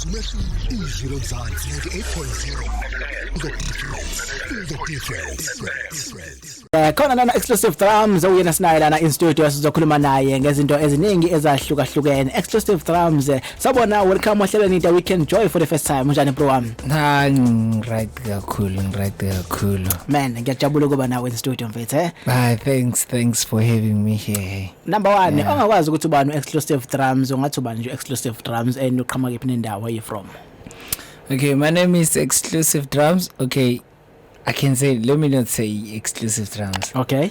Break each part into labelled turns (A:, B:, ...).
A: Izwi Lomzansi 98.0
B: khona nana exclusive drums uyena sinaye lana in studio sizokhuluma naye ngezinto eziningi ezahlukahlukene. Exclusive drums sabona welcome ohlelweni the weekend joy for the first time. Unjani bro wami?
C: Right kakhulu.
B: Man, ngiyajabula ukuba nawe in studio mfethu
C: Thanks for having me here.
B: Number 1, ongakwazi ukuthi ubani exclusive drums, ungathi ubani nje exclusive drums and uqhamuka kephi nendawo where you from?
C: Okay, my name is Exclusive Drums. Okay, I can say, let me not say Exclusive Drums.
B: Okay.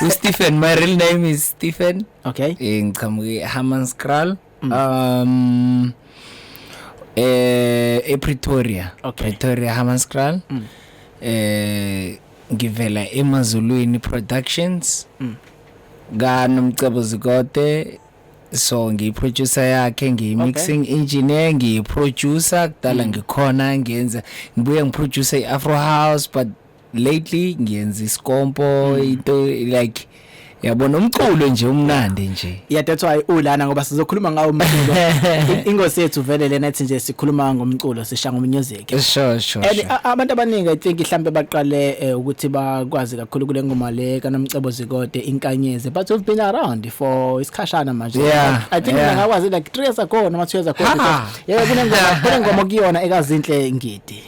C: Stephen, my real name is Stephen.
B: Okay.
C: In Hammanskraal. Pretoria.
B: Okay.
C: Pretoria Hammanskraal. Ngivela eMazulwini Productions. Nomdidiyeli. So ngiyiproducer yakhe, ngiyimixing engineer, ngiyiproducer kudala ngikhona ngiyenza ngibuye ngiproducer iAfro House, but lately ngiyenza iskompo into like yabona umculo nje umnandi nje.
B: Yeah, that's why ulana ngoba sizokhuluma ngawo umculo. Ingozi yethu vele lena ethi nje sikhuluma ngomculo sishaya ngomusic.
C: Sure.
B: And abantu abaningi I think mhlambe baqale ukuthi bakwazi kakhulu kule ngoma le kaNomdidiyeli inkanyezi, but we've been around for isikhashana manje.
C: Yeah,
B: I think ngakwazi like 3 years ago noma 2 years ago. Yeah, kunengoma kuyona ekaZintle ngidi.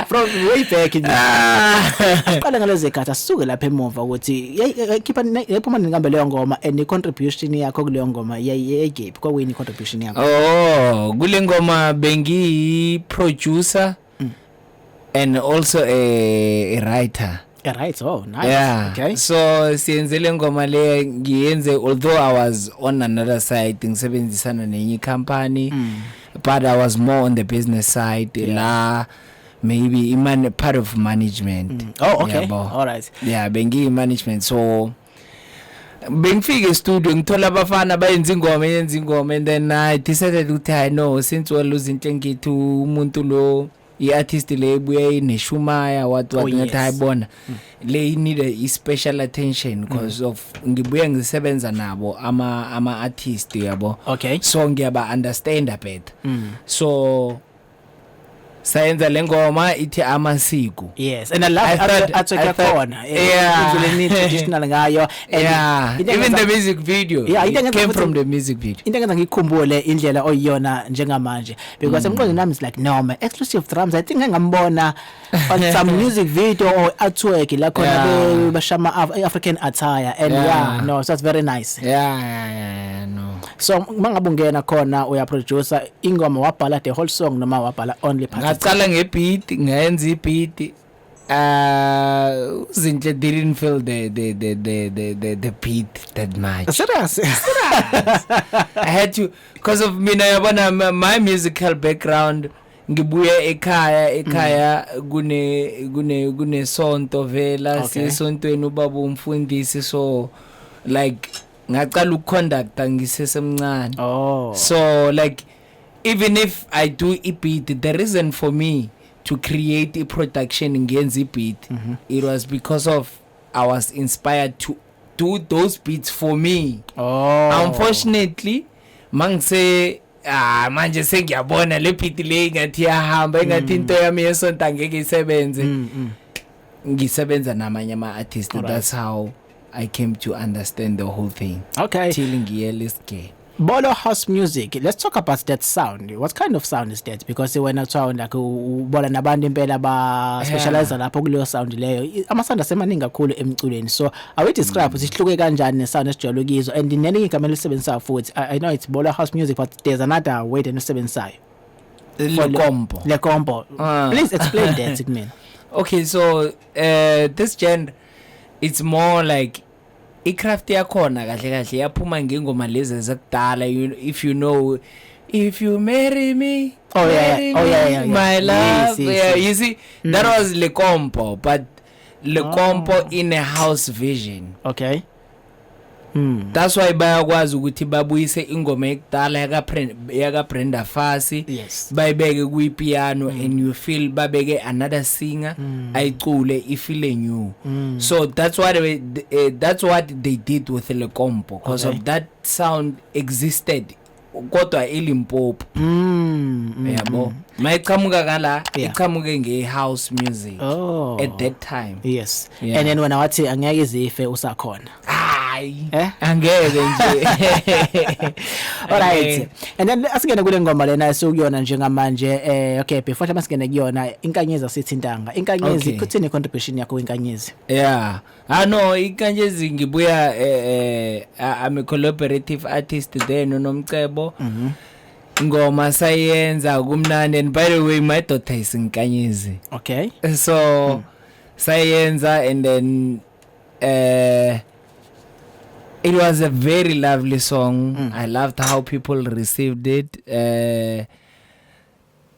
B: From way back in qala ngalezi khatha sisuke lapha emuva ukuthi yayikhipha yaphuma ngambe leyo ngoma and contribution yakho kuleyo ngoma yayigephi kwawini contribution yakho?
C: Kule ngoma bengi producer and also a writer.
B: Right, oh nice.
C: Yeah.
B: Okay.
C: So siyenzele ngoma le ngiyenze, although I was on another side ngisebenzisana nenye company, but I was more on the business side. La maybe part of management.
B: Oh, okay.
C: Yeah,
B: all right.
C: Yeah, bengi management. So bengifike studio ngithola abafana bayenza ingoma and then I decided ukuthi I know since uZintle ngithu umuntu lo i-artist le ebuya ineshumaya what ngathi ayibona le need a special attention because of ngibuya ngisebenza nabo ama artist yabo.
B: Okay.
C: So ngiyaba understand a bit. So sayenza lengoma ithi amasiko.
B: Yes, and I love athoka khona. Indlela ni traditional ngayo.
C: Yeah, even the music video.
B: Yeah,
C: it came from the music video.
B: Into engenza ngikhumbule indlela oyiyona njengamanje because emqondweni nami is like no man, exclusive drums I think ngambona on some music video or artwork la khona bashama African attire and no, so it's very nice.
C: Yeah, no.
B: So mangabe ungena khona uya producer ingoma wabhala the whole song noma wabhala only part?
C: Ngaqala ngebeat, ngayenza ibeat. uZintle didn't feel the beat that much.
B: Serious.
C: I had to, because of mina yabona my musical background, ngibuye ekhaya gune sonto vela sesontweni ubaba umfundisi, so like ngaqala ukuconducta ngisesemncane. So like even if I do a beat, the reason for me to create a production ngenza beat, it was because of I was inspired to do those beats for me. Unfortunately mangise manje sengiyabona le beat le ngathi yahamba ngathi into yami yesonto ngeke isebenze, ngisebenza namanye ama artists. That's how I came to understand the whole thing.
B: Okay.
C: Till ngiyeliske
B: Bolo house music. Let's talk about that sound. What kind of sound is that? Because when I sound like ubola nabantu impela ba specialize lapho kuleyo sound leyo. Ama sound asemaningi kakhulu emculweni. So I will describe sihluke kanjani ne sound esijwayelekile and neningi igama elisebenzayo futhi. I know it's bolo house music, but there's another way to sebenzayo. Le combo. Please explain that to me.
C: Okay, so this genre, it's more like icraft yakhona kahle yaphuma ngengoma lezi zakudala. If you know, if you marry me, my love. Yes. You see, that was le compo, but le compo in a house vision.
B: Okay.
C: That's why bayakwazi ukuthi babuyise ingoma ekudala yaka Brenda Fassie bayibeke kuyi piano and you feel babeke another singer ayicule ifeel new. So that's what they did with Le Compo because of that sound existed kodwa eLimpopo. Yabo mayiqhamuka kala iqhamuke nge-house music at that time.
B: Yes. And then when wathi angeke izife usakhona.
C: Angeke nje.
B: Alright. And then asingene kule ngoma lena esukuyona njengamanje okay before masingene kuyona inkanyezi asithintanga. Inkanyezi kuthini contribution yakho kwinkanyezi?
C: Yeah. No inkanyezi ngibuya I'm a collaborative artist there noMcebo. Ngoma sayenza kumnandi and by the way my daughter is inkanyezi.
B: Okay.
C: So sayenza and then it was a very lovely song. I loved how people received it.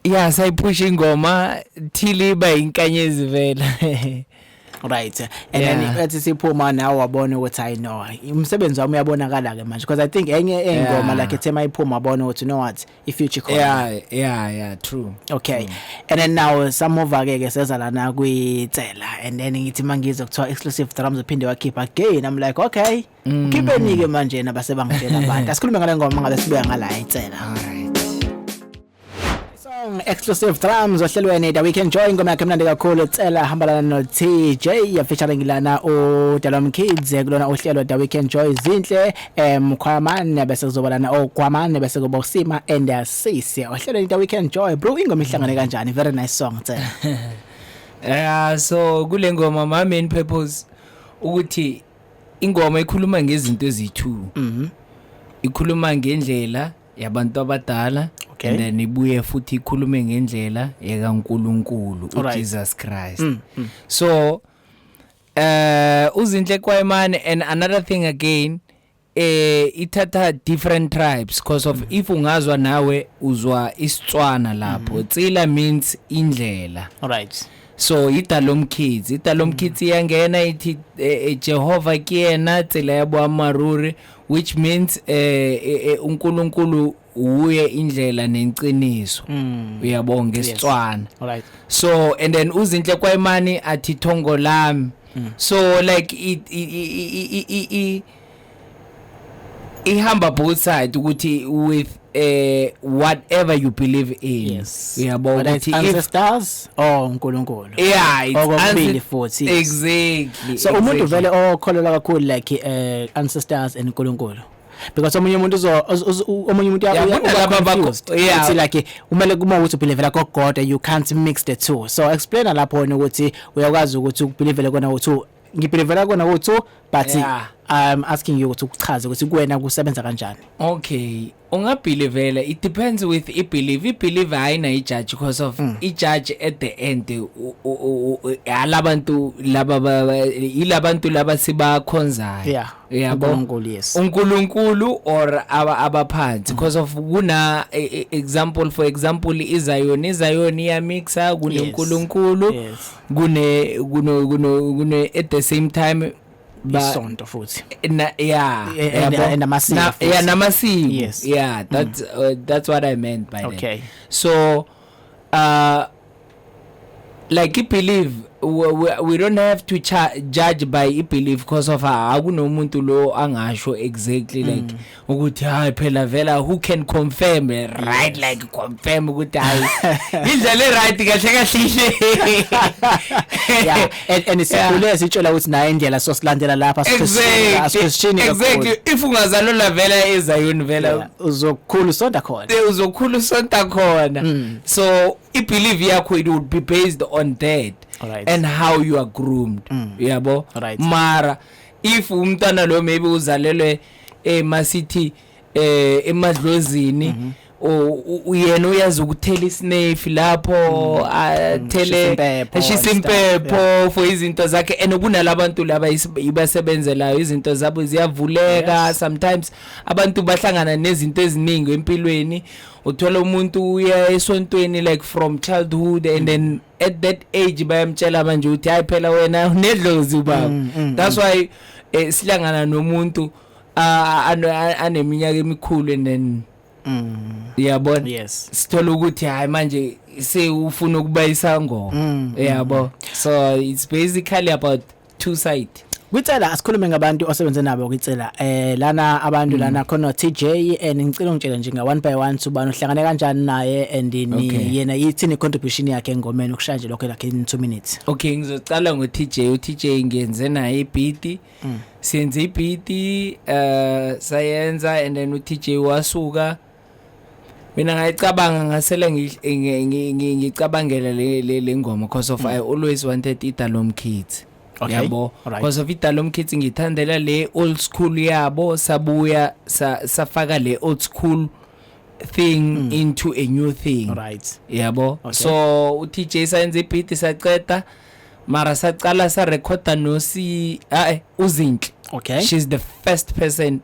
C: Yes, I pushing ngoma till by inkanyezi vela.
B: Right. And then let's see Puma now wabona what I know. Umsebenzi wami uyabonakala ke manje because I think enye engoma like ethema iphuma wabona what you know what if future khona.
C: Yeah, true.
B: Okay. And then now some of ke seza lana kwi Tsela and then ngithi mangizo kuthiwa exclusive Drumz uphinde wakhipha again. I'm like okay. Khipeni ke manje nabase bangitshela abantu. Asikhulume ngale ngoma ngabe sibuya ngala Tsela.
C: Alright.
B: Exclusive Drumz ohlelweni the weekend joy ngoma yakhe mnandi kakhulu Tsela hambalana no-TJ featuring lana u-Dalom kulona uhlelo the weekend joy Zintle Kwaaiman bese kuzobalana Kwaaiman bese kuba uSeemah and uCici ohlelweni the weekend joy bro ingoma ihlangane kanjani very nice song Tsela.
C: So kule ngoma my main purpose ukuthi ingoma ikhuluma ngezinto ezi2 ikhuluma ngendlela yabantu abadala and then ibuye futhi ikhulume ngendlela yakaNkulunkulu uJesus Christ. So uZintle Kwaaiman and another thing again ithatha different tribes because of if ungazwa nawe uzwa isitswana lapho Tsela means indlela.
B: Alright.
C: So u-Dalom kids iyangena ithi Jehova kuyena Tsela yabo amaruri which means uNkulunkulu uye indlela nenciniso uyabonga esitswana.
B: Alright.
C: So and then uZintle Kwaaiman athi thongo lami. So like ihamba both sides ukuthi with whatever you believe in.
B: Yes.
C: Uyabonga
B: ukuthi ancestors or uNkulunkulu.
C: Yeah,
B: it's
C: exactly.
B: So umuntu vele okholelwa kakhulu like ancestors and uNkulunkulu. Because omunye umuntu omunye umuntu it's like umele kuma ukuthi believe la God you can't mix the two. So explain lapho ukuthi uyakwazi ukuthi ubelieve kona ukuthi ngibelieve kona ukuthi but I'm asking you to uchaze ukuthi kuwena kusebenza kanjani.
C: Okay, ungabelievela it depends with i-believe ayina i-judge because of i-judge at the end alabantu laba sibakhonzayo.
B: uNkulunkulu yes.
C: uNkulunkulu or abaphansi because of kuna for example iZion iyamixa kuNkulunkulu kune at the same time
B: isonto futhi
C: and
B: namasiko
C: namasiko.
B: Yes.
C: That's what I meant by that.
B: Okay.
C: So like you believe we don't have to judge by i-belief because of akunomuntu lo angasho exactly like ukuthi hayi phela vela who can confirm right like confirm ukuthi hayi indlela right kahle
B: and isikhule sitshola ukuthi nayo indlela sosilandela lapha
C: asikhwestioni exactly if ungazalola vela eZion vela
B: uzokhulu sonta khona
C: so i-belief yakho it would be based on that.
B: Alright.
C: And how you are groomed. Yabo.
B: Right.
C: Mara if umntana lo maybe uzalelwe masithi emadlozini uyena uyazi ukuthela isnefi lapho athele shisimpepho for izinto zakhe and kunalabantu laba ibasebenzelayo izinto zabo ziyavuleka. Sometimes abantu bahlangana nezinto eziningi empilweni uthola umuntu uya esontweni like from childhood and then at that age bayamtshela manje uthi hayi phela wena nedlozi baba. That's why silangana nomuntu aneminyaka emikhulu and then yabona
B: yes
C: sithola ukuthi hayi manje ufuna ukuba isangoma yabo so it's basically about two sides.
B: Kutsela asikhulume ngabantu osebenze nabo kutsela lana abantu lana khona TJ and ngicela ungitshele nje nga one by one ubani uhlangane kanjani naye and yena yithini contribution yakhe engomeni ukushanje lokho lakhe in 2 minutes.
C: Okay ngizocala ngo TJ uTJ ngenze naye ibeat senze ibeat sayenza and then uTJ wasuka mina ngayicabanga ngasela ngicabangela le ngoma because of I always wanted uDalom kids.
B: Okay.
C: Yabo because of uDalom kids ngithandela le old school yabo sabuya safaka le old school thing into a new thing.
B: Right.
C: Yabo so uTJ sayenze ibeat saqeda mara saqala sa recorda uZintle.
B: Okay.
C: She's the first person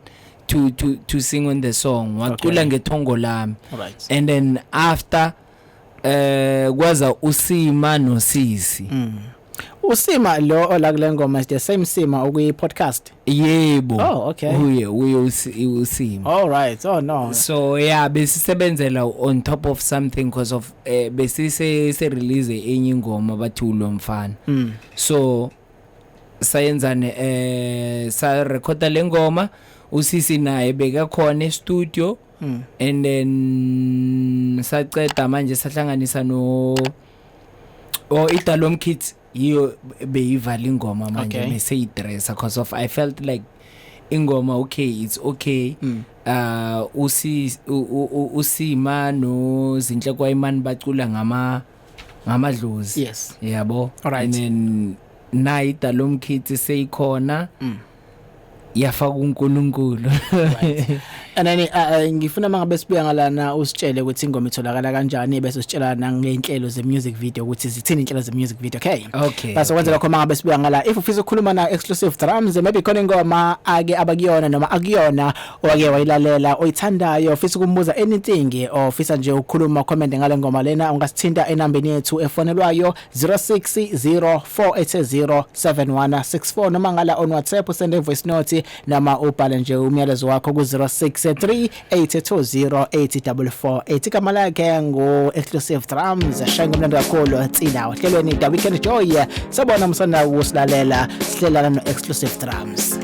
C: to sing on the song wacula ngethongo lami and then after kwaza uSeemah no-Cici.
B: uSeemah lo olakule ngoma is the same Seemah okuyi podcast.
C: Yebo.
B: Oh okay.
C: Uye uSeemah.
B: All right. Oh no.
C: So yeah besisebenzela on top of something because of besise release enye ingoma bathi ulomfana. So sayenzane sa recorda le ngoma uCici naye beka khona e-studio and then saqeda manje sahlanganisa no uDalom kids yiyo beyivala ingoma manje bese idressa because of I felt like ingoma okay it's okay uSeemah noZintle Kwaaiman bacula ngamadlozi.
B: Yes.
C: Yabo.
B: Right.
C: And then na uDalom kids seyikhona yafaka uNkulunkulu.
B: Right. And then ngifuna mangabe sibuya ngalana usitshele ukuthi ingoma itholakala kanjani bese usitshela nangenhlelo ze music video ukuthi zithini inhlelo ze music video. Okay base kwenza lokho mangabe sibuya ngala if ufisa ukukhuluma na exclusive drums maybe khona ingoma ake abakuyona noma akuyona owake wayilalela oyithandayo ufisa ukumbuza anything or ufisa nje ukukhuluma comment ngale ngoma lena ungasithinta enambeni yethu efonelwayo 0604807164 noma ngala on WhatsApp send a voice note noma ubhale nje umyalezo wakho ku 0638208044 kama lakhe ngo exclusive drums shanga mnandi kakhulu Tsela ohlelweni the weekend joy sabona umsana usilalela sihlela no exclusive drums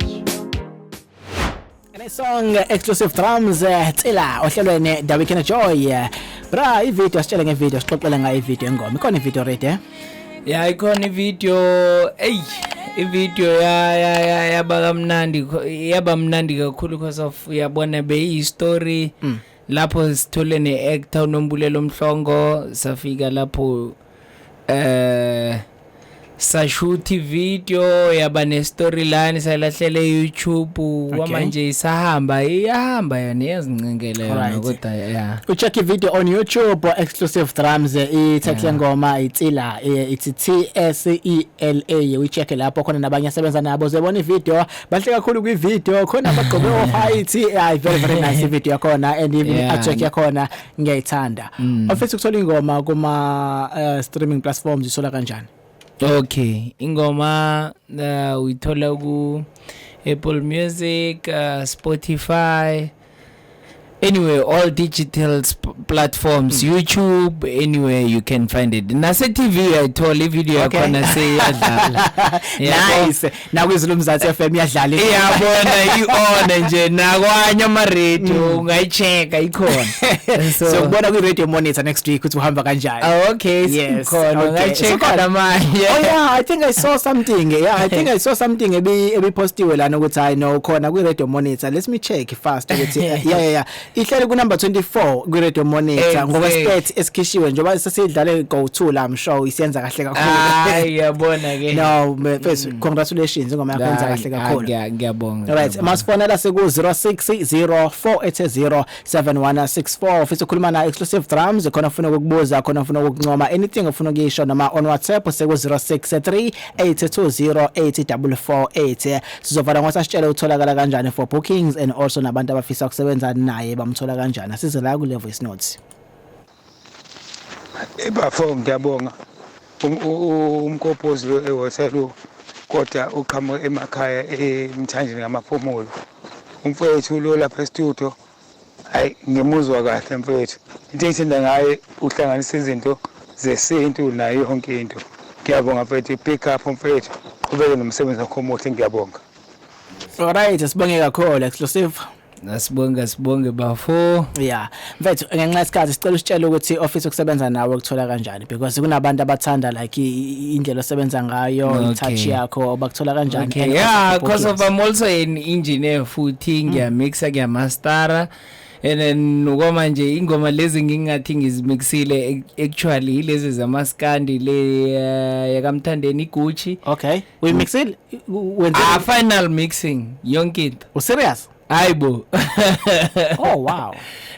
B: and a song exclusive drums Tsela ohlelweni the weekend joy bra ivideo sitshela ngevideo sixoxela ngayo ivideo engoma ikhona ivideo ready
C: yeah ikhona ivideo ivideo yaba mnandi kakhulu because of uyabona beyi story lapho sithole neactor uNombulelo Mhlongo safika lapho sashoot video yaba ne storyline sayilahlele YouTube manje isahamba iyahamba yona yazincengela yona kodwa yeah
B: ucheck video on YouTube exclusive drums ithathe ngoma Tsela ithi TSELA ucheck lapho khona nabanye asebenza nabo zebona ivideo bahle kakhulu kwi video khona bagqoke white very nice video yakhona and even acheck yakhona ngiyayithanda ofisa ukuthola ingoma kuma streaming platforms isola kanjani
C: Okay ingoma uyithola ku Apple Music Spotify anyway all digital platforms YouTube anywhere you can find it nase TV ayithola video yakhona seyadlala
B: nice na Izwi Lomzansi FM yadlala
C: iyabona iona nje nakwanye ama radio ungayicheka ikhona
B: so ubona ku radio monitor next week uthi uhamba kanjani
C: okay
B: yes
C: khona ungaycheka namanje
B: oh yeah I think I saw something ebipostiwe lana ukuthi I know khona ku radio monitor let me check fast ukuthi yeah ihlele ku number 24 ku radio monitor ngoba state esikhishiwe njengoba sesidlale go 2 la I'm sure isenza kahle kakhulu
C: yabona ke
B: no first congratulations ngoma yakho yenza kahle kakhulu
C: ngiyabonga
B: right masifonela seku 0604807164 ufisa ukukhuluma na exclusive drums khona ufuna ukukubuza khona ufuna ukuncoma anything ufuna ukuyisho noma on WhatsApp seku 0638208048 sizovala ngosasitshela utholakala kanjani for bookings and also nabantu abafisa ukusebenza naye bamthola kanjani asize la ku voice notes
A: ebafo ngiyabonga umkompozi ehotel kodwa uqhamuka emakhaya emthanjeni ngamaphumulo umfowethu lo lapha e-studio hayi ngimuzwa kahle mfowethu into engithanda ngaye uhlanganisa izinto zesintu nayo yonke into ngiyabonga mfowethu pick up mfowethu qhubeke nomsebenzi wakho omuhle ngiyabonga.
B: Alright, sibonge kakhulu exclusive.
C: Sibonge bafo.
B: Yeah, mfethu ngenxa yesikhathi sicela usitshele ukuthi office ukusebenza nawe ukuthola kanjani because kunabantu abathanda like indlela osebenza ngayo touch yakho bakuthola kanjani.
C: Okay, yeah, because of I'm also an engineer futhi ngiyamixa ngiyamastera and then ngokwamanje ingoma lezi ngingathi ngizimixile actually lezi zamaskandi le yakamthandeni Gucci.
B: Okay, we mixile wenze
C: final mixing yonke into.
B: U serious?
C: Aibo.
B: Oh wow.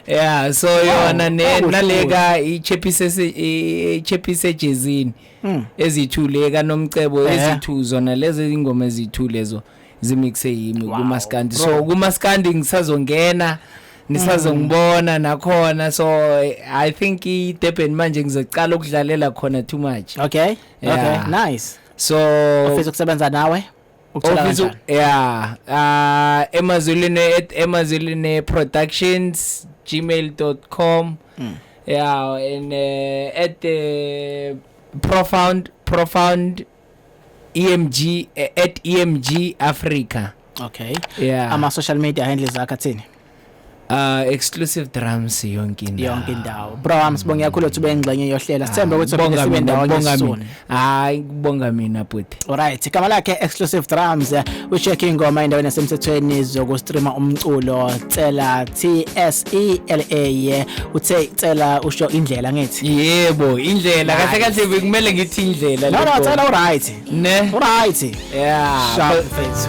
C: Yeah, so yona nalega ichepise jezini ezithuleka nomcebo ezithu zona lezi ingoma ezithu lezo zimixe yimi kumaskandi. So kumaskandi ngisazongena nisazongibona nakhona, so I think iDurban manje ngizocala ukudlalela khona too much.
B: Okay, okay, nice.
C: So
B: office ukusebenza nawe
C: office Emazulwini Productions gmail.com. Yeah, and at profound EMG at EMG Africa.
B: Okay,
C: yeah,
B: ama social media handles akathini?
C: Exclusive Drumz yonke
B: indawo. Bro, sibonge kakhulu ukuthi ube ngxenye yohlela. Sithembe ukuthi sibe ndawonye soon.
C: Hayi kubonga mina futhi.
B: Alright, igama lakhe Exclusive Drumz ucheck ingoma endaweni yasemthethweni zokustreama umculo Tsela TSELA. Uthe Tsela usho indlela ngithi.
C: Yebo, indlela kahle bekumele ngithi indlela.
B: No, Tsela alright.
C: Ne?
B: Alright.
C: Yeah.
B: Sharp face.